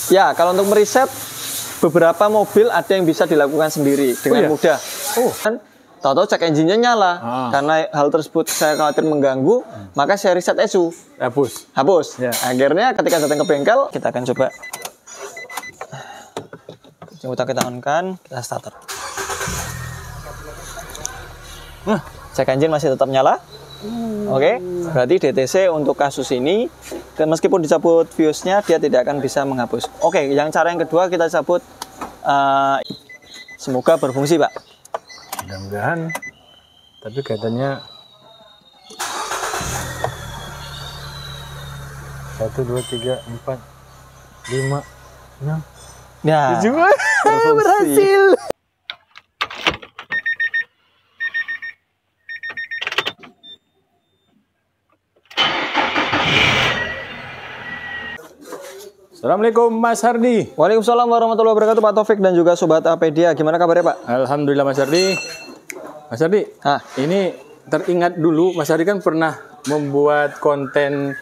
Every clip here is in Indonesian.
Ya, kalau untuk mereset beberapa mobil ada yang bisa dilakukan sendiri dengan mudah. Kan tahu-tahu cek engine-nya nyala. Karena hal tersebut saya khawatir mengganggu, maka saya reset ECU. Hapus. Ya. Akhirnya ketika datang ke bengkel, kita akan coba kita on-kan, kita starter. Cek engine masih tetap nyala. Oke, berarti DTC untuk kasus ini, meskipun dicabut fuse-nya, dia tidak akan bisa menghapus. Oke, yang cara yang kedua kita cabut. Semoga berfungsi, Pak. Mudah-mudahan. Tapi katanya 1, 2, 3, 4, 5, 6. Ya, berhasil. Assalamualaikum Mas Hardi. Waalaikumsalam warahmatullahi wabarakatuh, Pak Taufik dan juga Sobat Apedia. Gimana kabarnya, Pak? Alhamdulillah Mas Hardi. Mas Hardi, ini teringat dulu Mas Hardi kan pernah membuat konten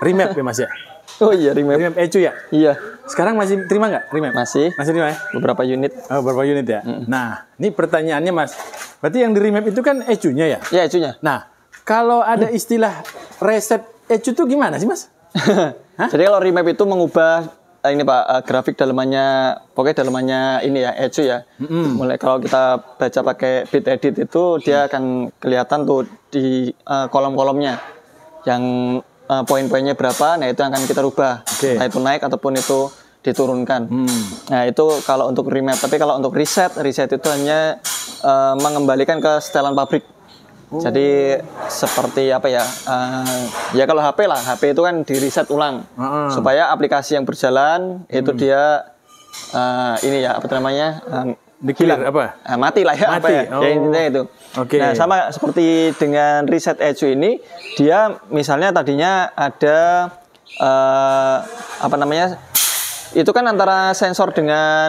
remap ya Mas ya? Oh iya, remap ECU ya? Iya. Sekarang masih terima nggak remap? Masih terima ya? Beberapa unit. Oh, beberapa unit ya? Nah, ini pertanyaannya Mas. Berarti yang di remap itu kan ECU-nya ya? Iya, ECU-nya. Nah, kalau ada istilah reset ECU itu gimana sih Mas? Jadi kalau remap itu mengubah ini Pak, grafik dalamannya, pokoknya dalamannya ini ya, ECU ya. Mulai kalau kita baca pakai bit edit itu dia akan kelihatan tuh di kolom-kolomnya yang poin-poinnya berapa, nah itu akan kita rubah. Nah itu naik ataupun itu diturunkan. Nah itu kalau untuk remap. Tapi kalau untuk reset itu hanya mengembalikan ke setelan pabrik. Jadi seperti apa ya? Ya kalau HP lah, HP itu kan di reset ulang supaya aplikasi yang berjalan itu dia ini ya apa namanya? Hilang apa? Mati lah ya. Mati. Apa ya? Ya intinya itu. Nah sama seperti dengan reset ECU ini, dia misalnya tadinya ada apa namanya? Itu kan antara sensor dengan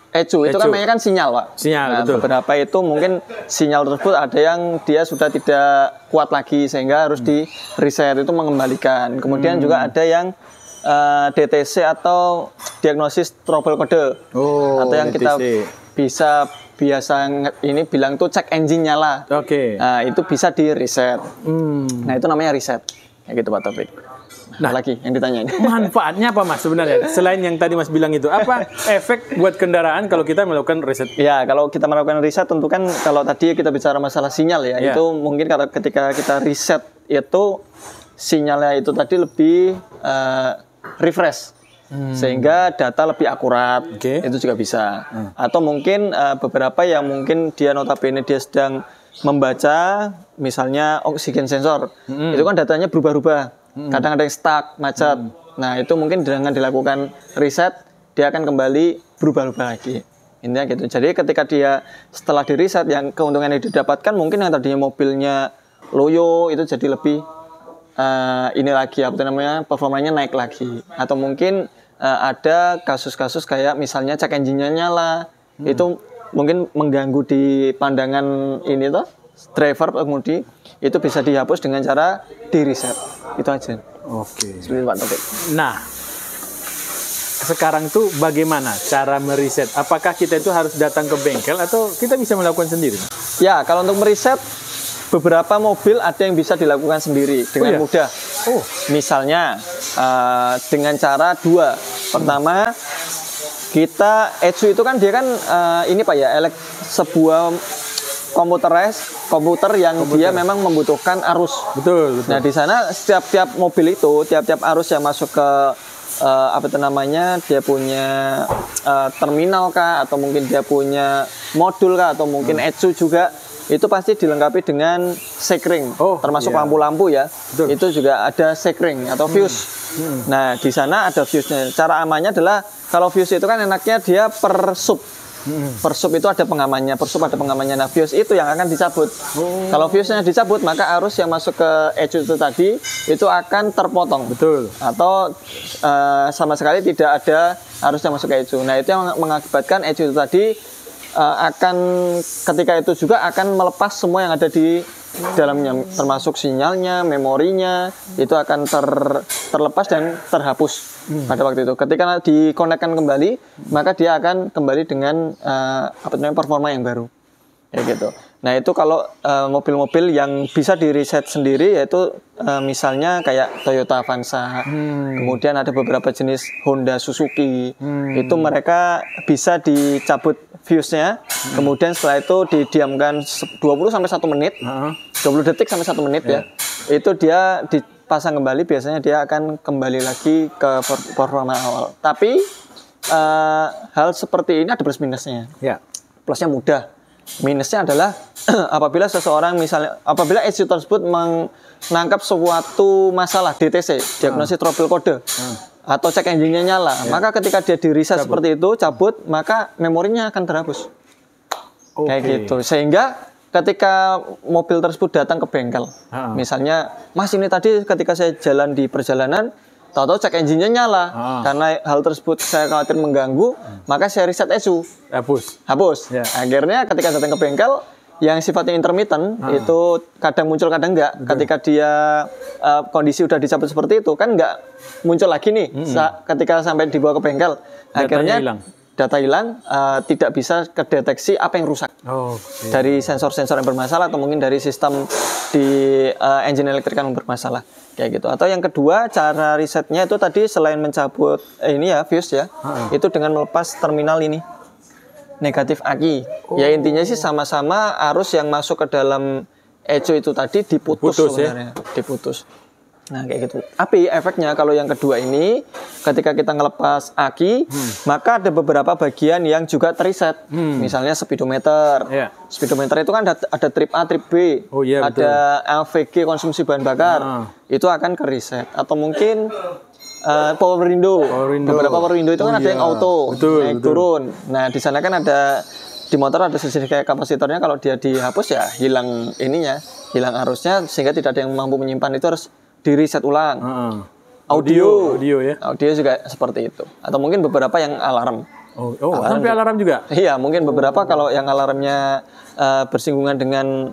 ECU itu kan namanya kan sinyal, Pak. Sinyal, nah, betul. Beberapa itu mungkin sinyal tersebut ada yang dia sudah tidak kuat lagi sehingga harus di reset, itu mengembalikan. Kemudian juga ada yang DTC atau diagnosis trouble code atau yang DTC. kita biasa ini bilang tuh cek engine nyala. Nah, itu bisa di reset. Nah, itu namanya reset. Kayak gitu Pak Taufik. Nah, lagi yang ditanyain. Manfaatnya apa Mas sebenarnya? Selain yang tadi Mas bilang itu, apa efek buat kendaraan kalau kita melakukan reset? Ya, kalau kita melakukan reset tentu kan kalau tadi kita bicara masalah sinyal ya, itu mungkin kalau ketika kita reset itu sinyalnya itu tadi lebih refresh. Sehingga data lebih akurat. Itu juga bisa. Atau mungkin beberapa yang mungkin dia notabene dia sedang membaca misalnya oksigen sensor. Itu kan datanya berubah-ubah. Kadang ada yang stuck, macet. Nah, itu mungkin dengan dilakukan reset, dia akan kembali berubah-ubah lagi. Intinya gitu. Jadi ketika dia setelah di reset, yang keuntungan yang didapatkan mungkin yang tadinya mobilnya loyo itu jadi lebih ini lagi apa namanya, performanya naik lagi. Atau mungkin ada kasus-kasus kayak misalnya cek engine-nya nyala, itu mungkin mengganggu di pandangan ini tuh driver pengemudi, itu bisa dihapus dengan cara di reset. Itu aja. Seperti Pak Taufik. Nah, sekarang tuh bagaimana cara mereset? Apakah kita itu harus datang ke bengkel atau kita bisa melakukan sendiri? Ya, kalau untuk mereset beberapa mobil ada yang bisa dilakukan sendiri dengan mudah. Misalnya dengan cara dua. Pertama, kita ECU itu kan dia kan ini Pak ya, sebuah komputer yang dia memang membutuhkan arus. Betul. Nah, di sana tiap mobil itu, tiap arus yang masuk ke apa itu namanya, dia punya terminal kah, atau mungkin dia punya modul kah, atau mungkin ECU juga, itu pasti dilengkapi dengan sekring, termasuk lampu-lampu ya. Betul. Itu juga ada sekring atau fuse. Nah, di sana ada fuse-nya. Cara amannya adalah kalau fuse itu kan enaknya dia per sub. Per sub itu ada pengamannya, per sub ada pengamannya. Nah, fuse itu yang akan dicabut. Kalau fuse-nya dicabut, maka arus yang masuk ke ECU itu tadi itu akan terpotong. Betul. Atau sama sekali tidak ada arus yang masuk ke ECU. Nah, itu yang mengakibatkan ECU itu tadi akan ketika itu juga akan melepas semua yang ada di dalamnya, termasuk sinyalnya, memorinya, itu akan terlepas dan terhapus pada waktu itu. Ketika dikonekkan kembali, maka dia akan kembali dengan performa yang baru. Ya gitu. Nah itu kalau mobil-mobil yang bisa di reset sendiri, yaitu misalnya kayak Toyota Avanza, kemudian ada beberapa jenis Honda, Suzuki, itu mereka bisa dicabut fuse-nya, kemudian setelah itu didiamkan 20 sampai 1 menit, 20 detik sampai 1 menit ya, itu dia dipasang kembali, biasanya dia akan kembali lagi ke performa awal. Tapi hal seperti ini ada plus minusnya. Plusnya mudah. Minusnya adalah apabila seseorang apabila ECU tersebut menangkap suatu masalah DTC, diagnosis trouble code, atau cek engine-nya nyala, maka ketika dia di reset seperti itu, cabut, maka memorinya akan terhapus. Kayak gitu. Sehingga ketika mobil tersebut datang ke bengkel, misalnya, Mas ini tadi ketika saya jalan di perjalanan, tahu-tahu cek engine-nya nyala, karena hal tersebut saya khawatir mengganggu, maka saya reset ECU. Hapus. Akhirnya ketika datang ke bengkel, yang sifatnya intermittent, itu kadang muncul, kadang enggak. Ketika dia kondisi udah dicabut seperti itu, kan enggak muncul lagi nih. Ketika sampai dibawa ke bengkel, akhirnya data hilang, tidak bisa kedeteksi apa yang rusak. Dari sensor-sensor yang bermasalah, atau mungkin dari sistem di engine elektrik yang bermasalah. Kayak gitu. Atau yang kedua, cara risetnya itu tadi selain mencabut ini ya, fuse ya, itu dengan melepas terminal ini, negatif aki. Ya intinya sih sama-sama arus yang masuk ke dalam ECU itu tadi diputus sebenarnya. Diputus. Nah kayak gitu. Tapi efeknya kalau yang kedua ini, ketika kita ngelepas aki, maka ada beberapa bagian yang juga teriset. Misalnya speedometer. Speedometer itu kan ada trip A, trip B, ada LVG, konsumsi bahan bakar. Itu akan ke reset. Atau mungkin power window. Beberapa power window itu kan ada yang auto, naik turun. Nah di sana kan ada, di motor ada sejenis kayak kapasitornya, kalau dia dihapus ya hilang ininya, hilang arusnya, sehingga tidak ada yang mampu menyimpan, itu harus di reset ulang. Audio ya. Audio juga seperti itu. Atau mungkin beberapa yang alarm. Sampai alarm juga. Iya, mungkin beberapa kalau yang alarmnya bersinggungan dengan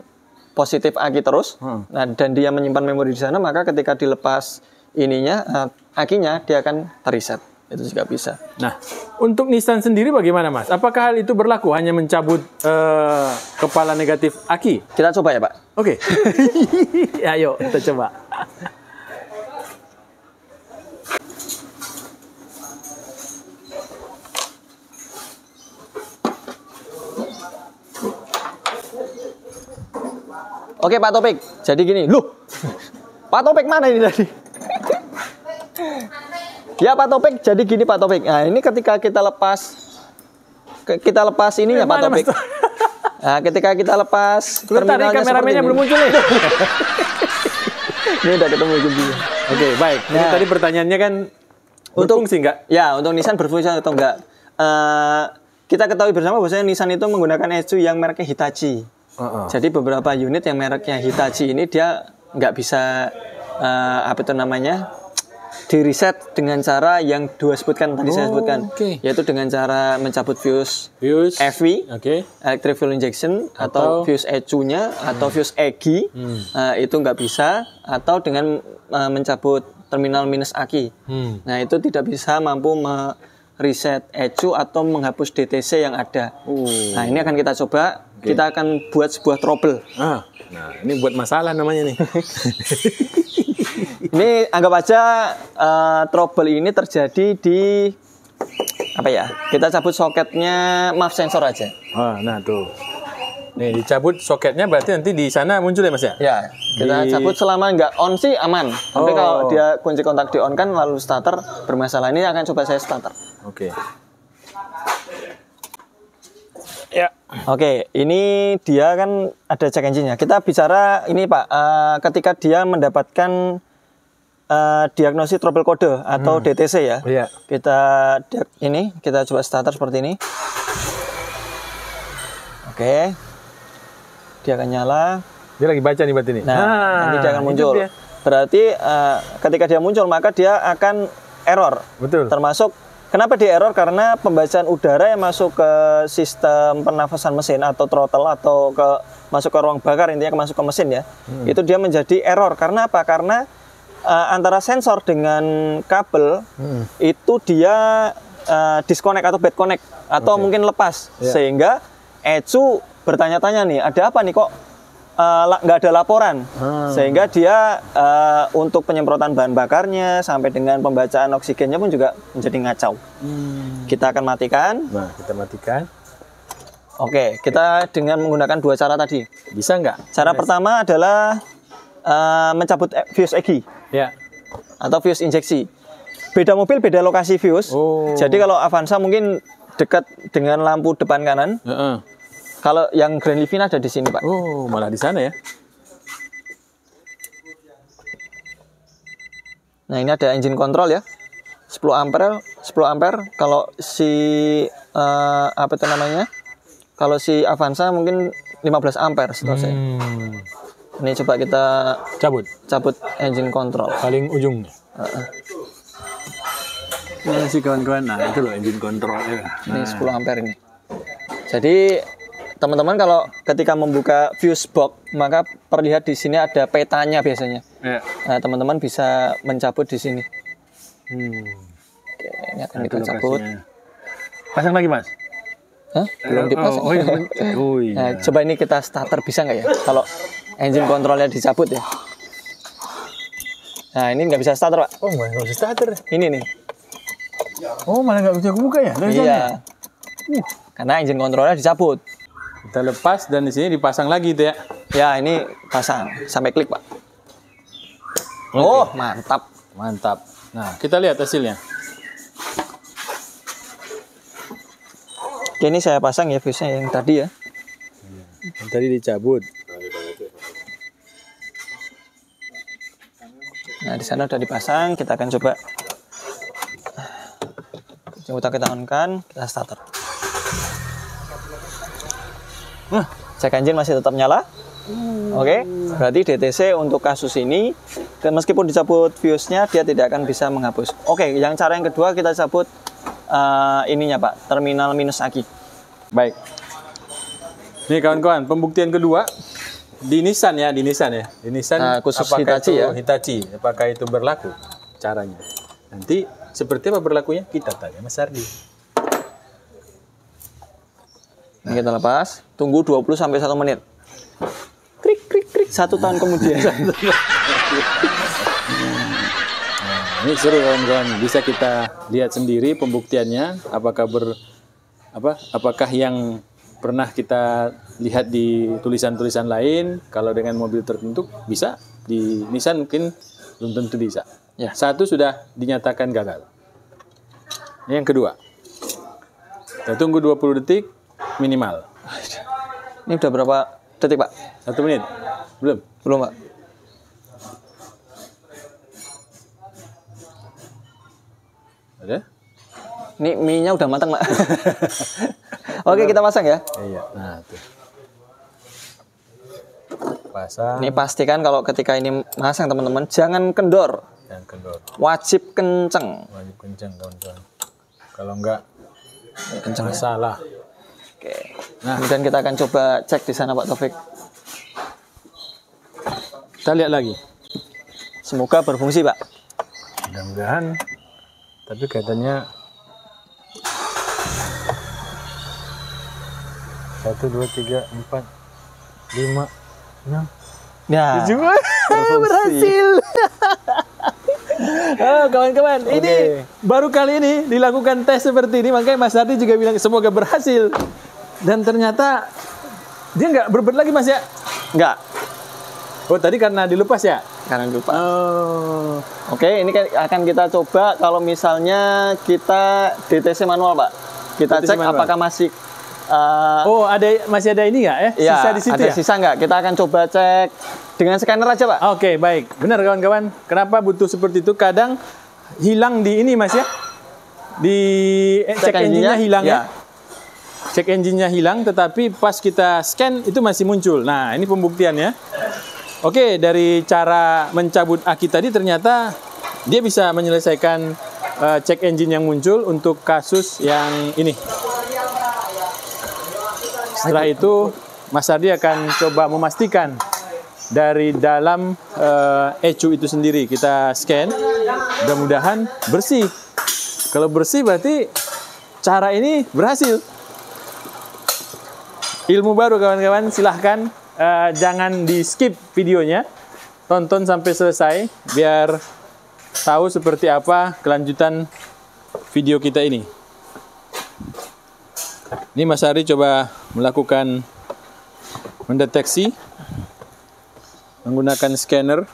positif aki terus, nah, dan dia menyimpan memori di sana, maka ketika dilepas ininya, akinya, dia akan teriset. Itu juga bisa. Nah, untuk Nissan sendiri bagaimana, Mas? Apakah hal itu berlaku hanya mencabut kepala negatif aki? Kita coba ya, Pak. Oke. Ayo, kita coba. Oke, Pak Topik. Jadi gini, loh. Pak Topik mana ini tadi? Ya Pak Topik, jadi gini Pak Topik. Nah ini ketika kita lepas ini ya Pak Topik. Nah ketika kita lepas terminalnya seperti ini. Belum muncul nih. Ini udah ketemu juga. Oke, baik. Nah, jadi tadi pertanyaannya kan berfungsi enggak? Ya, untuk Nissan berfungsi atau enggak? Kita ketahui bersama bahwasanya Nissan itu menggunakan ECU yang mereknya Hitachi. Jadi beberapa unit yang mereknya Hitachi ini dia nggak bisa di reset dengan cara yang dua sebutkan tadi saya sebutkan, yaitu dengan cara mencabut fuse FV, electric fuel injection, atau fuse ECU-nya, atau fuse EGI, itu nggak bisa, atau dengan mencabut terminal minus aki. Nah itu tidak bisa mampu reset ECU atau menghapus DTC yang ada. Nah ini akan kita coba. Kita akan buat sebuah trouble. Nah ini buat masalah namanya nih. Ini anggap aja trouble ini terjadi di apa ya? Kita cabut soketnya MAF sensor aja. Nah tuh. Nih dicabut soketnya, berarti nanti di sana muncul ya Mas ya? Ya, kita cabut selama nggak on sih aman. Tapi kalau dia kunci kontak di on kan lalu starter bermasalah. Ini akan coba saya starter. Oke, ini dia kan ada check engine-nya. Kita bicara ini Pak, ketika dia mendapatkan diagnosis trouble code atau DTC ya. Kita coba starter seperti ini. Oke. Dia akan nyala. Dia lagi baca nih berarti ini. Nah, nanti dia akan muncul. Berarti ketika dia muncul maka dia akan error. Betul. Termasuk Kenapa dia error? Karena pembacaan udara yang masuk ke sistem pernafasan mesin atau throttle atau masuk ke ruang bakar, intinya masuk ke mesin ya. Itu dia menjadi error. Karena apa? Karena antara sensor dengan kabel itu dia disconnect atau bad connect atau mungkin lepas. Sehingga ECU bertanya-tanya nih, ada apa nih kok nggak ada laporan, sehingga dia untuk penyemprotan bahan bakarnya sampai dengan pembacaan oksigennya pun juga menjadi ngacau. Kita akan matikan. Nah, kita matikan. Oke, kita dengan menggunakan 2 cara tadi. Bisa nggak? Cara pertama adalah mencabut fuse EGI, ya, atau fuse injeksi. Beda mobil, beda lokasi fuse. Jadi kalau Avanza mungkin dekat dengan lampu depan kanan. Kalau yang Grand Livina ada di sini, Pak. Oh, malah di sana ya. Nah, ini ada engine control ya. 10 ampere. Kalau si apa itu namanya? Kalau si Avanza mungkin 15 ampere setahu saya. Ini coba kita cabut engine control. Paling ujung. Nah, sih kawan-kawan. Nah, itu loh engine control ya. Ini 10 ampere ini. Jadi teman-teman kalau ketika membuka fuse box, maka terlihat di sini ada petanya biasanya. Nah, teman-teman bisa mencabut di sini. Oke, ini akan kita cabut. Pasang lagi, Mas? Hah? Belum dipasang. Nah, coba ini kita starter, bisa nggak ya? Kalau engine kontrolnya dicabut ya. Nah, ini nggak bisa starter, Pak. Oh, nggak bisa starter. Ini nih. Oh, malah nggak bisa kebuka ya? Iya. Karena engine kontrolnya dicabut. Kita lepas dan di sini dipasang lagi itu ya. Ya, ini pasang sampai klik, Pak. Oh, mantap. Mantap. Nah, kita lihat hasilnya. Oke, ini saya pasang ya fuse-nya yang tadi ya. Yang tadi dicabut. Nah, di sana udah dipasang, kita akan coba. Kita on-kan, kita starter. Cek engine masih tetap nyala. Oke, berarti DTC untuk kasus ini, meskipun dicabut fuse-nya, dia tidak akan bisa menghapus. Oke, yang cara yang kedua kita cabut ininya, Pak, terminal minus aki. Baik. Nih kawan-kawan, pembuktian kedua di Nissan ya, di Nissan. Khusus apakah Hitachi itu ya. Hitachi, apakah itu berlaku caranya? Nanti seperti apa berlakunya kita tanya Mas Ardi. Nah, kita lepas, tunggu 20 sampai 1 menit. Krik krik krik 1 tahun kemudian. Ini seru kawan-kawan, bisa kita lihat sendiri pembuktiannya apakah yang pernah kita lihat di tulisan-tulisan lain, kalau dengan mobil tertentu bisa, di Nissan mungkin belum tentu bisa. Ya. 1 sudah dinyatakan gagal. Ini yang kedua. Kita tunggu 20 detik minimal. Ini udah berapa detik, Pak? 1 menit? Belum? Belum, Pak. Ada? Ini mie-nya udah matang, Pak. Oke, kita pasang ya. Iya. Nah, tuh. Pasang. Ini pastikan kalau ketika ini masang, teman-teman, jangan kendor. Jangan kendor. Wajib kenceng. Wajib kenceng, kawan-kawan. Kalau enggak, kenceng salah. Oke. Nah, kemudian kita akan coba cek di sana, Pak Taufik. Kita lihat lagi. Semoga berfungsi, Pak. Mudah-mudahan. Tapi katanya 1, 2, 3, 4, 5, 6. Ya. Berhasil. Oh, kawan-kawan, ini baru kali ini dilakukan tes seperti ini, makanya Mas Ardi juga bilang semoga berhasil. Dan ternyata dia nggak berbet lagi, Mas ya? Nggak. Oh, tadi karena dilepas ya? Karena dilepas. Oh. Oke, ini akan kita coba kalau misalnya kita DTC manual, Pak. Kita DTC cek manual. apakah masih masih ada ini nggak ya? Sisa di situ ada ya? sisa nggak? Kita akan coba cek dengan scanner aja, Pak. Oke, baik. Benar kawan-kawan. Kenapa butuh seperti itu? Kadang hilang di ini, Mas ya. Di cek engine-nya hilang ya. Cek engine-nya hilang, tetapi pas kita scan itu masih muncul. Nah, ini pembuktiannya. Oke, dari cara mencabut aki tadi ternyata dia bisa menyelesaikan check engine yang muncul untuk kasus yang ini. Setelah itu Mas Ardi akan coba memastikan dari dalam ECU itu sendiri. Kita scan, mudah-mudahan bersih. Kalau bersih berarti cara ini berhasil. Ilmu baru kawan-kawan, silahkan jangan di skip videonya. Tonton sampai selesai biar tahu seperti apa kelanjutan video kita ini. Ini Mas Ardi coba melakukan mendeteksi menggunakan scanner.